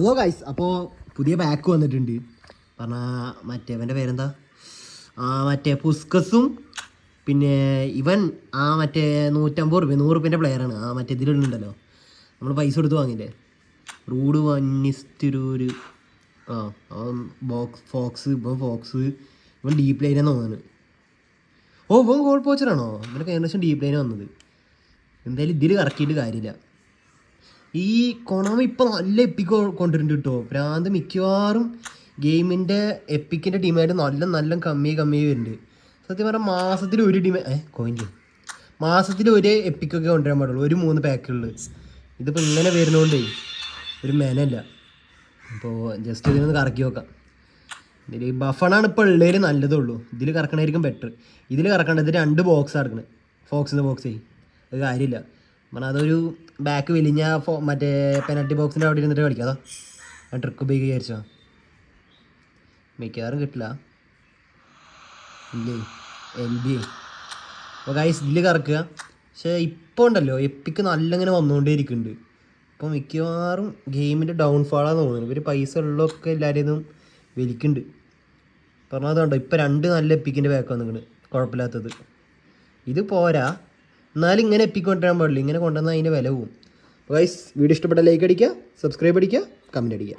Hello guys, അപ്പോൾ പുതിയ back വന്നിട്ടുണ്ട്. പറഞ്ഞാൽ മറ്റേ അവൻ്റെ പേരെന്താ, മറ്റേ പുസ്കസും പിന്നെ ഇവൻ മറ്റേ 150 രൂപ 100 രൂപേൻ്റെ പ്ലെയറാണ്. മറ്റേ ഇതിലുണ്ടല്ലോ, നമ്മൾ പൈസ കൊടുത്ത് വാങ്ങില്ലേ, റൂഡ് വന്നിസ്റ്റൊരു അവൻ ഫോക്സ് ഇവൻ ഡീപ്പ് ലൈനാന്ന് തോന്നുന്നത്. ഇവൻ ഗോൾ പോച്ചറാണോ? ഇവനൊക്കെ ഏകദേശം ഡീപ്പ് ലൈനാണ് വന്നത്. എന്തായാലും ഇതിൽ കറക്കിയിട്ട് കാര്യമില്ല. ഈ കൊണാമി ഇപ്പം നല്ല എപ്പിക്ക് കൊണ്ടുവരുന്നുണ്ട് കേട്ടോ. പ്രാന്ത് മിക്കവാറും ഗെയിമിൻ്റെ എപ്പിക്കിൻ്റെ ടീമായിട്ട് നല്ല കമ്മി വരുന്നുണ്ട്. സത്യം പറഞ്ഞാൽ മാസത്തിൽ ഒരു ടീം മാസത്തിൽ ഒരു എപ്പിക്കൊക്കെ കൊണ്ടുവരാൻ പാടുള്ളൂ, ഒരു 3 പാക്കുകളിൽ. ഇതിപ്പോൾ ഇങ്ങനെ വരുന്നതുകൊണ്ടേ ഒരു മെനല്ല. അപ്പോൾ ജസ്റ്റ് ഇതിനൊന്ന് കറക്കി നോക്കാം. ഇതിൽ ബഫണാണ് ഇപ്പോൾ ഉള്ളതിൽ നല്ലതുള്ളൂ. ഇതിൽ കറക്കണമായിരിക്കും ബെറ്റർ. ഇതിൽ കറക്കേണ്ടത് 2 ബോക്സാണ് എടുക്കണത്. ഫോക്സിൻ്റെ ബോക്സേ അത് കാര്യമില്ല. പറഞ്ഞാൽ അതൊരു ബാക്ക് വലിഞ്ഞ മറ്റേ പെനൽറ്റി ബോക്സിൻ്റെ അവിടെ ഇരുന്നിട്ട് കളിക്കാം. അതാ ഞാൻ ട്രിക്ക് ഉപയോഗിക്കുക വിചാരിച്ചോ. മിക്കവാറും കിട്ടില്ല ഇല്ലേ LB. അപ്പോൾ ഗൈസ് ഇതിൽ കറക്കുക. പക്ഷേ ഇപ്പോൾ ഉണ്ടല്ലോ എപ്പിക്ക് നല്ല ഇങ്ങനെ വന്നുകൊണ്ടേ ഇരിക്കുന്നുണ്ട്. ഇപ്പോൾ മിക്കവാറും ഗെയിമിൻ്റെ ഡൗൺഫാളാന്ന് തോന്നുന്നു. ഇവർ പൈസ ഉള്ളതൊക്കെ എല്ലാവരും വലിക്കുന്നുണ്ട്. പറഞ്ഞാൽ അതുകൊണ്ടോ ഇപ്പോൾ 2 നല്ല എപ്പിക്കിൻ്റെ ബാക്ക് വന്നിട്ടുണ്ട്, കുഴപ്പമില്ലാത്തത്. ഇത് പോരാ, എന്നാലും ഇങ്ങനെ എപ്പിക്ക് കൊണ്ടുവരാൻ പാടില്ല. ഇങ്ങനെ കൊണ്ടുവന്നാൽ അതിൻ്റെ വില പോവും. ഗൈസ് വീഡിയോ ഇഷ്ടപ്പെട്ട ലൈക്ക് അടിക്കുക, സബ്സ്ക്രൈബ് അടിക്കുക, കമൻറ്റ് അടിക്കുക.